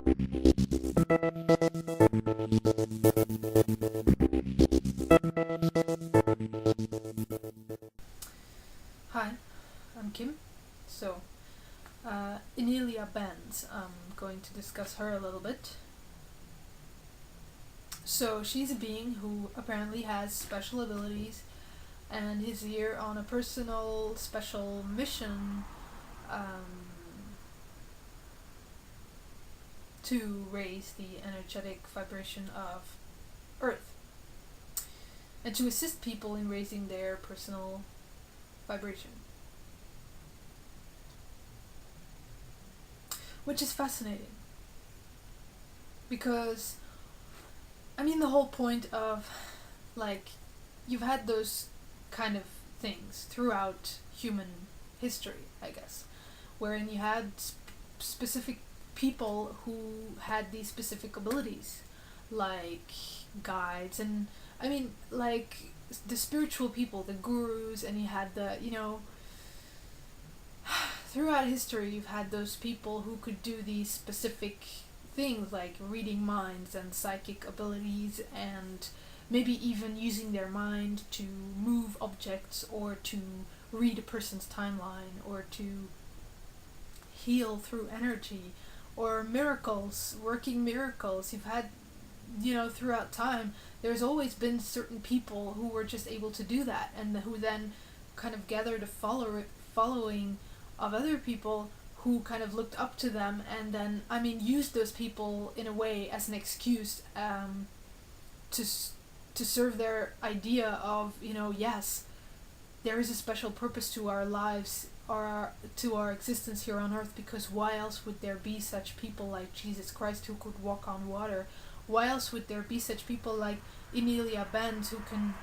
Hi, I'm Kim. So, Inelia Benz, I'm going to discuss her a little bit. So, she's a being who apparently has special abilities and is here on a personal, special mission to raise the energetic vibration of Earth and to assist people in raising their personal vibration. Which is fascinating. Because, I mean, the whole point of, like, you've had those kind of things throughout human history, I guess, wherein you had specific people who had these specific abilities, like guides, and, I mean, like, the spiritual people, the gurus, and you had the, throughout history you've had those people who could do these specific things like reading minds and psychic abilities and maybe even using their mind to move objects or to read a person's timeline or to heal through energy or miracles, working miracles. You've had, throughout time, there's always been certain people who were just able to do that and who then kind of gathered a following of other people who kind of looked up to them and then, used those people in a way as an excuse to serve their idea of, yes, there is a special purpose to our lives or to our existence here on earth, because why else would there be such people like Jesus Christ who could walk on water? Why else would there be such people like Inelia Benz who can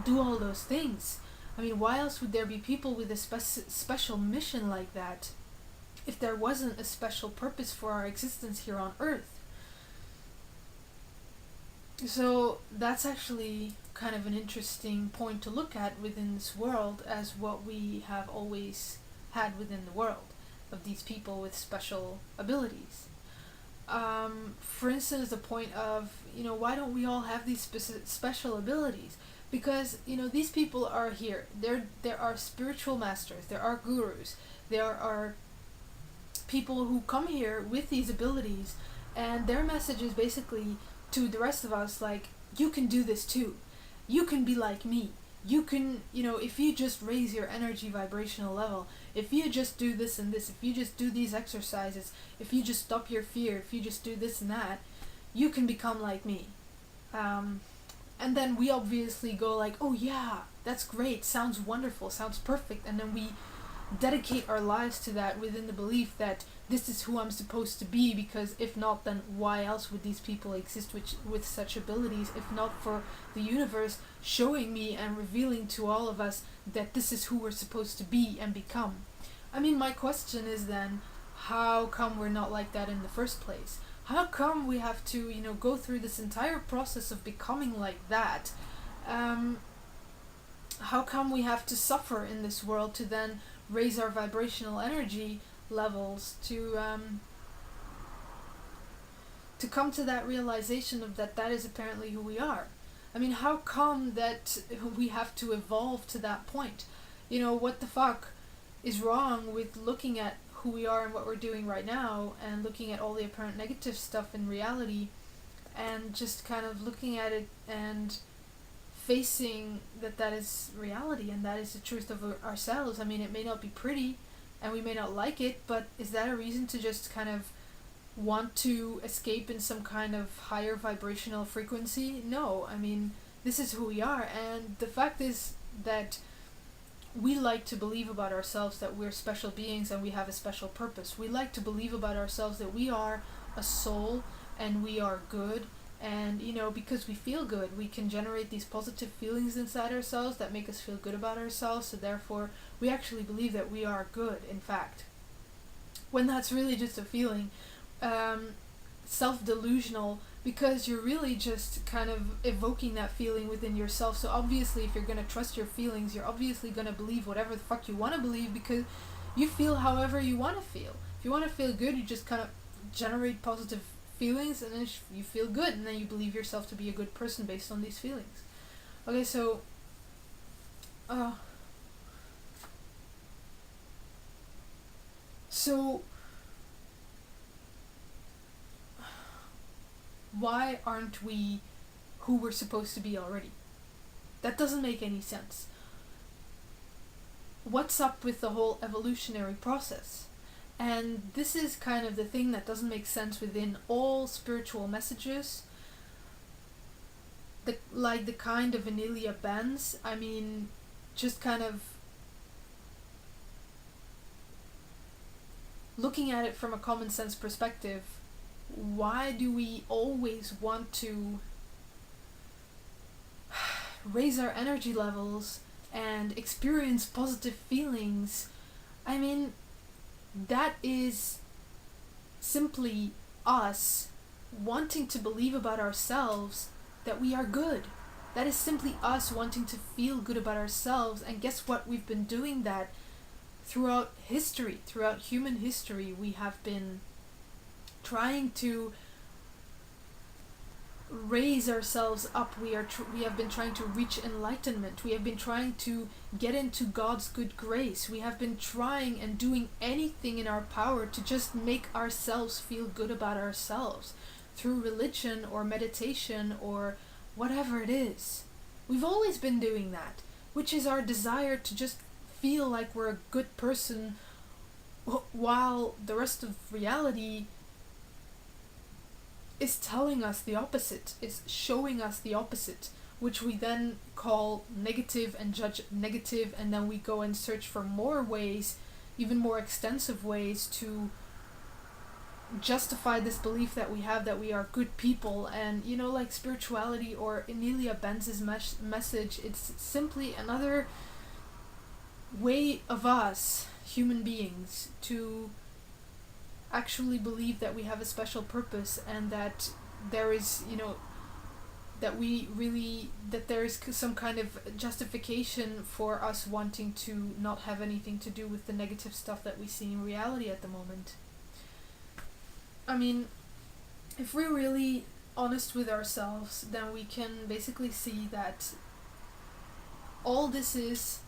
do all those things? Why else would there be people with a special mission like that if there wasn't a special purpose for our existence here on Earth? So that's actually kind of an interesting point to look at within this world, as what we have always had within the world, of these people with special abilities. For instance, the point of, why don't we all have these special abilities? Because, these people are here. There are spiritual masters, there are gurus, there are people who come here with these abilities, and their message is basically to the rest of us, like, you can do this too. You can be like me. You can, if you just raise your energy vibrational level, if you just do this and this, if you just do these exercises, if you just stop your fear, if you just do this and that, you can become like me. And then we obviously go like, oh yeah, that's great, sounds wonderful, sounds perfect, and then we dedicate our lives to that within the belief that this is who I'm supposed to be, because if not, then why else would these people exist with such abilities, if not for the universe showing me and revealing to all of us that this is who we're supposed to be and become. My question is then, how come we're not like that in the first place? How come we have to, go through this entire process of becoming like that? How come we have to suffer in this world to then raise our vibrational energy levels to come to that realization of that is apparently who we are? How come that we have to evolve to that point? What the fuck is wrong with looking at who we are and what we're doing right now and looking at all the apparent negative stuff in reality and just kind of looking at it and facing that is reality and that is the truth of ourselves? It may not be pretty and we may not like it, but is that a reason to just kind of want to escape in some kind of higher vibrational frequency? No, this is who we are, and the fact is that we like to believe about ourselves that we're special beings and we have a special purpose. We like to believe about ourselves that we are a soul and we are good, and because we feel good, we can generate these positive feelings inside ourselves that make us feel good about ourselves, so therefore we actually believe that we are good, in fact, when that's really just a feeling. Self-delusional, because you're really just kind of evoking that feeling within yourself. So obviously if you're going to trust your feelings, you're obviously going to believe whatever the fuck you want to believe, because you feel however you want to feel. If you want to feel good, you just kind of generate positive feelings, and then you feel good, and then you believe yourself to be a good person based on these feelings. Okay, so why aren't we who we're supposed to be already? That doesn't make any sense. What's up with the whole evolutionary process? And this is kind of the thing that doesn't make sense within all spiritual messages. The kind of Inelia Benz. I mean, just kind of looking at it from a common sense perspective, why do we always want to raise our energy levels and experience positive feelings? I mean, that is simply us wanting to believe about ourselves that we are good. That is simply us wanting to feel good about ourselves, and guess what? We've been doing that throughout history, throughout human history. We have been trying to raise ourselves up. We have been trying to reach enlightenment. We have been trying to get into God's good grace. We have been trying and doing anything in our power to just make ourselves feel good about ourselves through religion or meditation or whatever it is. We've always been doing that, which is our desire to just feel like we're a good person, while the rest of reality is telling us the opposite, is showing us the opposite, which we then call negative and judge negative, and then we go and search for more ways, even more extensive ways, to justify this belief that we have that we are good people. And like spirituality or Inelia Benz's message, it's simply another way of us human beings to actually believe that we have a special purpose, and that there is that there is some kind of justification for us wanting to not have anything to do with the negative stuff that we see in reality at the moment. I mean, if we're really honest with ourselves, then we can basically see that all this is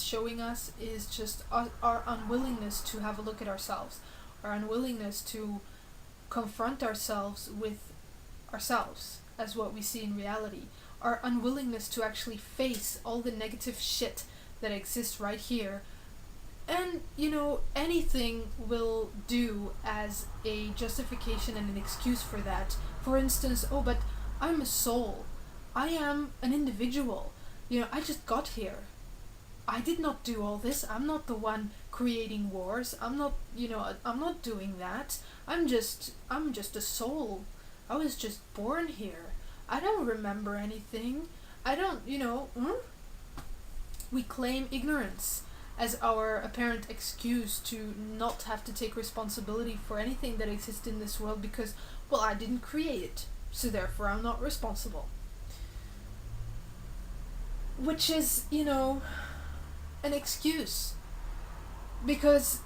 showing us is just our unwillingness to have a look at ourselves, our unwillingness to confront ourselves with ourselves as what we see in reality, our unwillingness to actually face all the negative shit that exists right here. And anything will do as a justification and an excuse for that. For instance, but I'm a soul, I am an individual, I just got here, I did not do all this, I'm not the one creating wars, I'm not doing that, I'm just a soul, I was just born here, I don't remember anything, I don't, We claim ignorance as our apparent excuse to not have to take responsibility for anything that exists in this world because, I didn't create it, so therefore I'm not responsible. Which is, an excuse. Because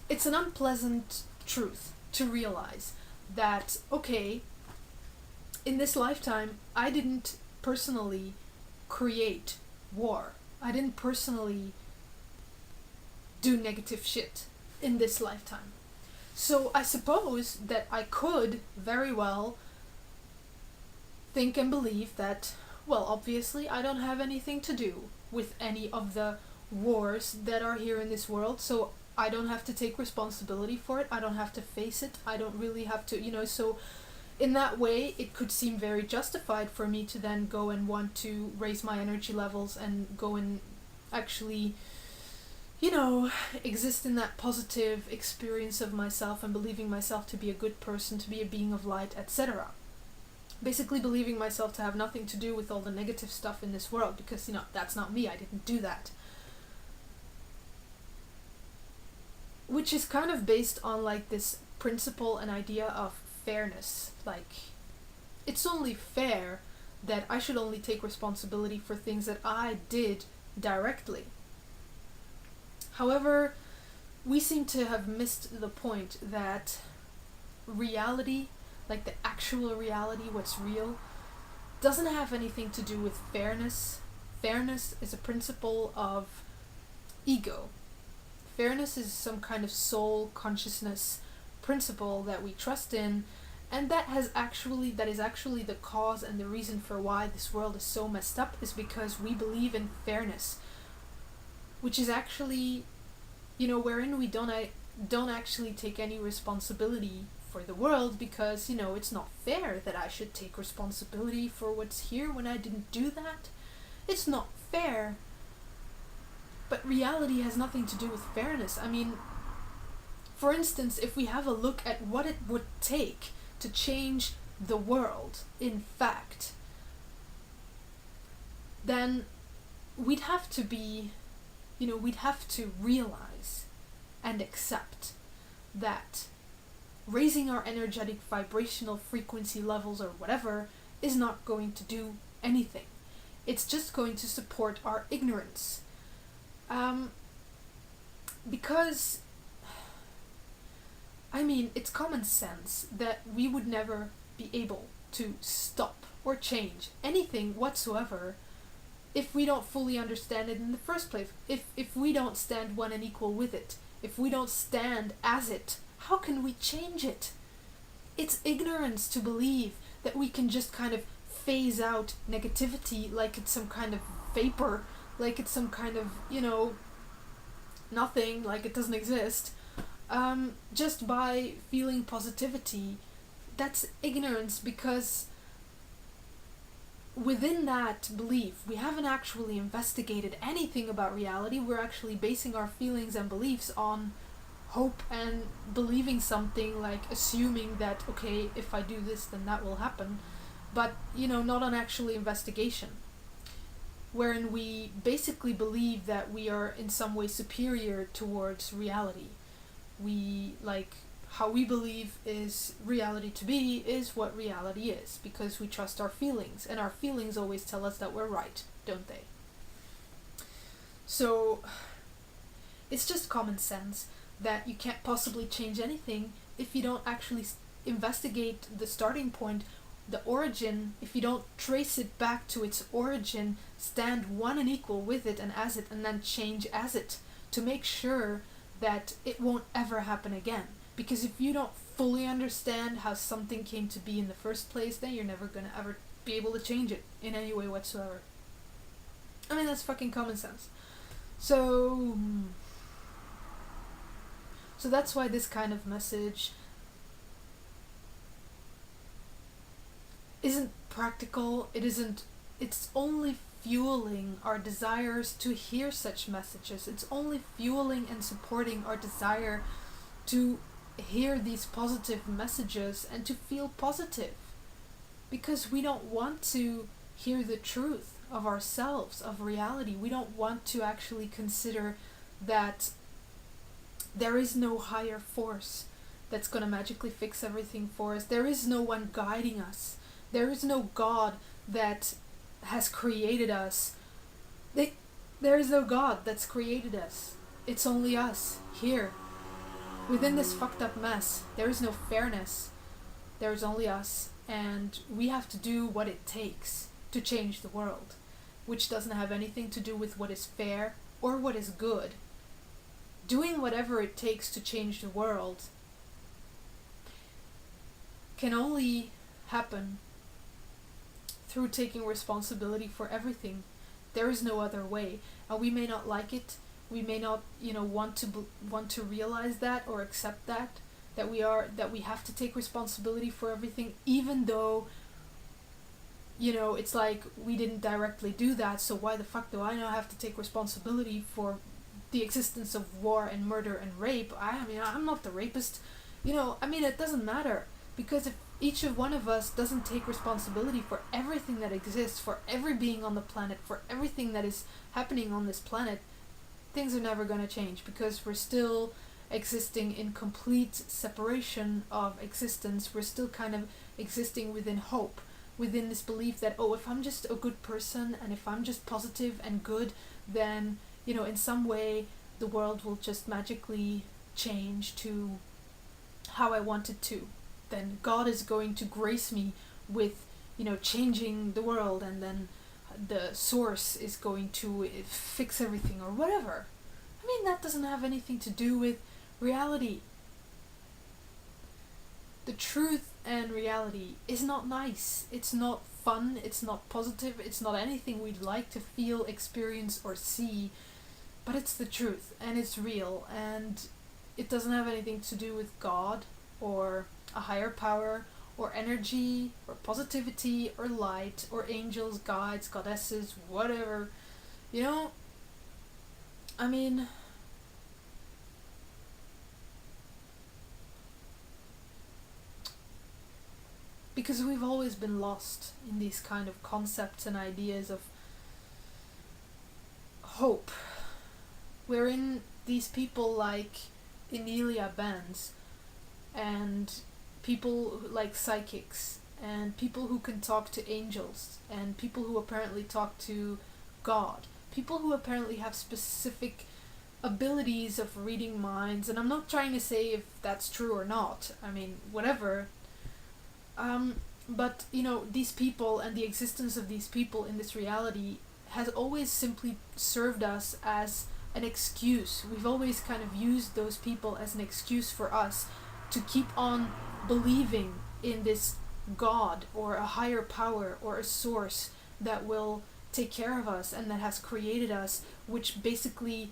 it's an unpleasant truth to realize that, okay, in this lifetime, I didn't personally create war. I didn't personally do negative shit in this lifetime. So I suppose that I could very well think and believe that, obviously I don't have anything to do with any of the wars that are here in this world, so I don't have to take responsibility for it, I don't have to face it, I don't really have to, so in that way it could seem very justified for me to then go and want to raise my energy levels and go and actually, exist in that positive experience of myself and believing myself to be a good person, to be a being of light, etc. Basically believing myself to have nothing to do with all the negative stuff in this world, because, that's not me, I didn't do that. Which is kind of based on, this principle and idea of fairness. It's only fair that I should only take responsibility for things that I did directly. However, we seem to have missed the point that reality, like the actual reality, what's real, doesn't have anything to do with fairness. Fairness is a principle of ego. Fairness is some kind of soul consciousness principle that we trust in, and that is actually the cause and the reason for why this world is so messed up, is because we believe in fairness, which is actually, wherein we don't actually take any responsibility for the world, because it's not fair that I should take responsibility for what's here when I didn't do that. It's not fair. But reality has nothing to do with fairness. I mean, for instance, if we have a look at what it would take to change the world, in fact, then we'd have to realize and accept that raising our energetic vibrational frequency levels or whatever is not going to do anything. It's just going to support our ignorance. Because, it's common sense that we would never be able to stop or change anything whatsoever if we don't fully understand it in the first place. If we don't stand one and equal with it, if we don't stand as it, how can we change it? It's ignorance to believe that we can just kind of phase out negativity like it's some kind of vapor, like it's some kind of, nothing, like it doesn't exist, just by feeling positivity. That's ignorance, because within that belief, we haven't actually investigated anything about reality. We're actually basing our feelings and beliefs on hope and believing something, like assuming that, okay, if I do this, then that will happen. But, not on actually investigation, wherein we basically believe that we are in some way superior towards reality. How we believe is reality to be is what reality is, because we trust our feelings, and our feelings always tell us that we're right, don't they? So, it's just common sense that you can't possibly change anything if you don't actually investigate the starting point, the origin. If you don't trace it back to its origin, stand one and equal with it and as it, and then change as it, to make sure that it won't ever happen again. Because if you don't fully understand how something came to be in the first place, then you're never gonna ever be able to change it in any way whatsoever. That's fucking common sense. So that's why this kind of message isn't practical. It's only fueling our desires to hear such messages. It's only fueling and supporting our desire to hear these positive messages and to feel positive, because we don't want to hear the truth of ourselves, of reality. We don't want to actually consider that there is no higher force that's going to magically fix everything for us. There is no one guiding us. There is no God that has created us. There is no God that's created us. It's only us, here. Within this fucked up mess, there is no fairness. There is only us, and we have to do what it takes to change the world, which doesn't have anything to do with what is fair or what is good. Doing whatever it takes to change the world can only happen through taking responsibility for everything. There is no other way, and we may not like it. We may not, want to realize that or accept that we have to take responsibility for everything, even though, it's like we didn't directly do that. So why the fuck do I now have to take responsibility for the existence of war and murder and rape? I'm not the rapist. It doesn't matter, because if each of one of us doesn't take responsibility for everything that exists, for every being on the planet, for everything that is happening on this planet, things are never going to change, because we're still existing in complete separation of existence. We're still kind of existing within hope, within this belief that, if I'm just a good person, and if I'm just positive and good, then, in some way the world will just magically change to how I want it to. then God is going to grace me with, changing the world, and then the source is going to fix everything or whatever. I mean, that doesn't have anything to do with reality. The truth and reality is not nice. It's not fun. It's not positive. It's not anything we'd like to feel, experience, or see. But it's the truth, and it's real, and it doesn't have anything to do with God, or a higher power, or energy, or positivity, or light, or angels, guides, goddesses, whatever. I mean, because we've always been lost in these kind of concepts and ideas of hope, wherein these people like Inelia Benz, and people like psychics, and people who can talk to angels, and people who apparently talk to God, people who apparently have specific abilities of reading minds, and I'm not trying to say if that's true or not, I mean, whatever. But, these people and the existence of these people in this reality has always simply served us as an excuse. We've always kind of used those people as an excuse for us to keep on believing in this God or a higher power or a source that will take care of us and that has created us, which basically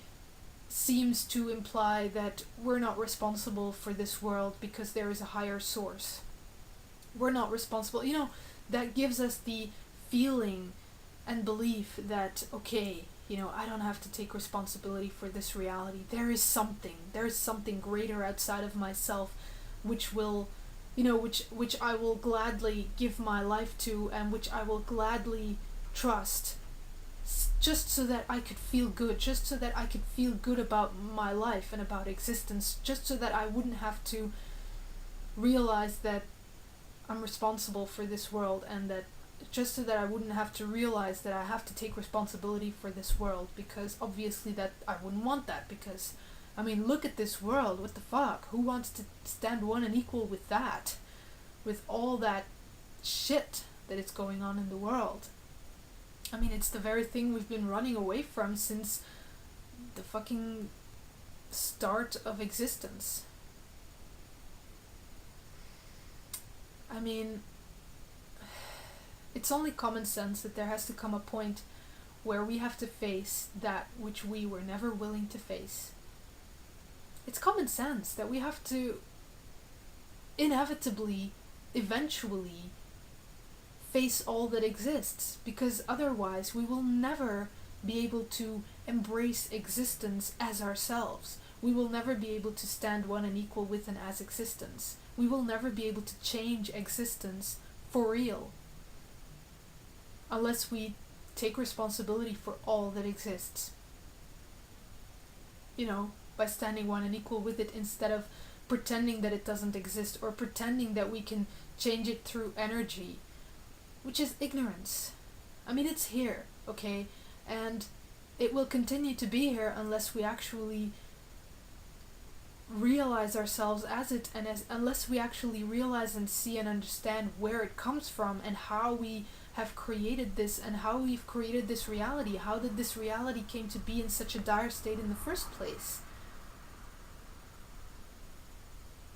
seems to imply that we're not responsible for this world because there is a higher source. We're not responsible. That gives us the feeling and belief that, okay, I don't have to take responsibility for this reality. There is something greater outside of myself which will, which I will gladly give my life to, and which I will gladly trust, just so that I could feel good, just so that I could feel good about my life and about existence, just so that I wouldn't have to realize that I'm responsible for this world, and that just so that I wouldn't have to realize that I have to take responsibility for this world, because obviously that I wouldn't want that, because I mean, look at this world, what the fuck, who wants to stand one and equal with that, with all that shit that is going on in the world? I mean, it's the very thing we've been running away from since the fucking start of existence. I mean, it's only common sense that there has to come a point where we have to face that which we were never willing to face. It's common sense that we have to inevitably, eventually, face all that exists, because otherwise we will never be able to embrace existence as ourselves. We will never be able to stand one and equal with and as existence. We will never be able to change existence for real, unless we take responsibility for all that exists. By standing one and equal with it, instead of pretending that it doesn't exist, or pretending that we can change it through energy, which is ignorance. I mean, it's here, okay? And it will continue to be here unless we actually realize ourselves as it, and unless we actually realize and see and understand where it comes from, and how we have created this, and how we've created this reality. How did this reality came to be in such a dire state in the first place?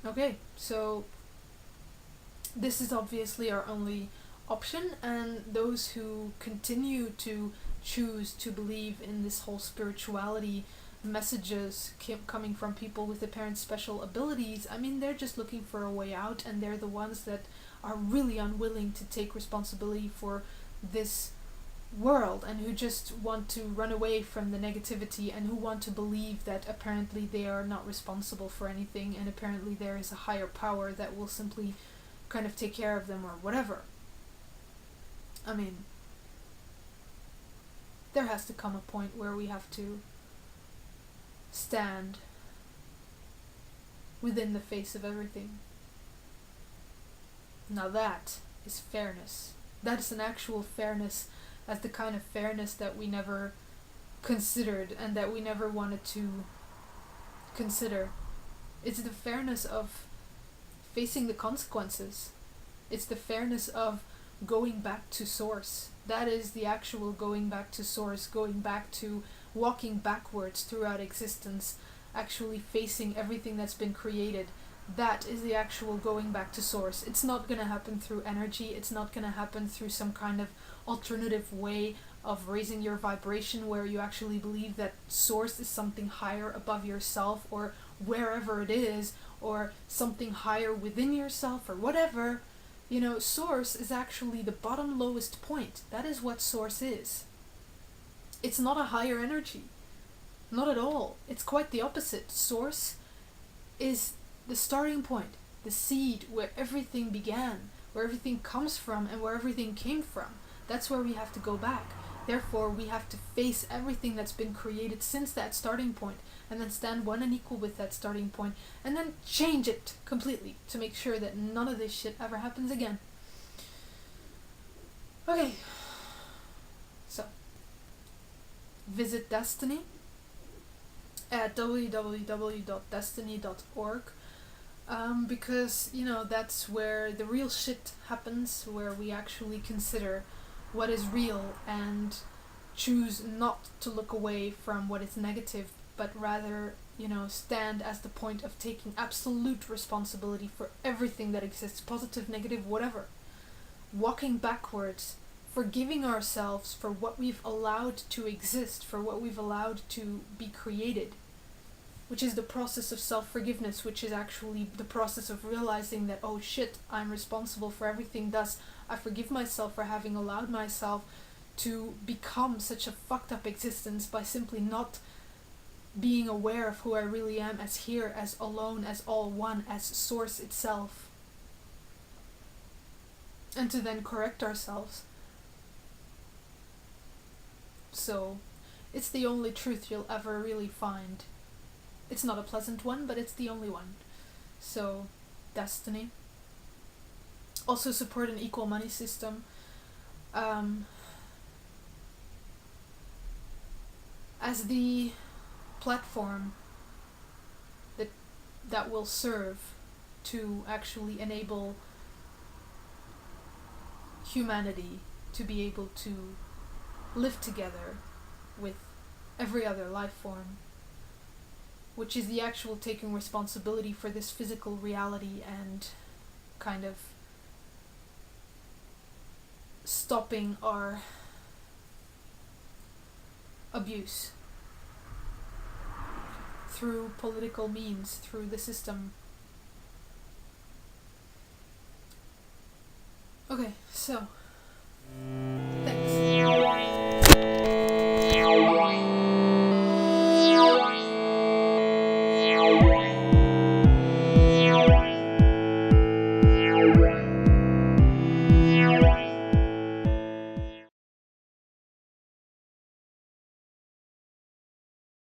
Okay, so this is obviously our only option, and those who continue to choose to believe in this whole spirituality messages coming from people with apparent special abilities, I mean, they're just looking for a way out, and they're the ones that are really unwilling to take responsibility for this world, and who just want to run away from the negativity, and who want to believe that apparently they are not responsible for anything, and apparently there is a higher power that will simply kind of take care of them or whatever. I mean, there has to come a point where we have to stand within the face of everything. Now that is fairness. That is an actual fairness, as the kind of fairness that we never considered and that we never wanted to consider. It's the fairness of facing the consequences. It's the fairness of going back to source. That is the actual going back to source, going back to walking backwards throughout existence, actually facing everything that's been created. That is the actual going back to source. It's not going to happen through energy. It's not going to happen through some kind of alternative way of raising your vibration where you actually believe that source is something higher above yourself or wherever it is, or something higher within yourself or whatever. You know, source is actually the bottom lowest point. That is what source is. It's not a higher energy. Not at all. It's quite the opposite. Source is the starting point, the seed where everything began, where everything comes from and where everything came from. That's where we have to go back. Therefore, we have to face everything that's been created since that starting point, and then stand one and equal with that starting point, and then change it completely to make sure that none of this shit ever happens again. Okay, so visit Desteni at www.desteni.org, because, you know, that's where the real shit happens, where we actually consider what is real and choose not to look away from what is negative, but rather, you know, stand as the point of taking absolute responsibility for everything that exists, positive, negative, whatever. Walking backwards, forgiving ourselves for what we've allowed to exist, for what we've allowed to be created, which is the process of self-forgiveness, which is actually the process of realizing that, oh shit, I'm responsible for everything, thus I forgive myself for having allowed myself to become such a fucked up existence by simply not being aware of who I really am as here, as alone, as all one, as source itself. And to then correct ourselves. So, it's the only truth you'll ever really find. It's not a pleasant one, but it's the only one. So, Desteni. Also support an equal money system. As the platform that will serve to actually enable humanity to be able to live together with every other life form, which is the actual taking responsibility for this physical reality and kind of stopping our abuse through political means, through the system. Okay, so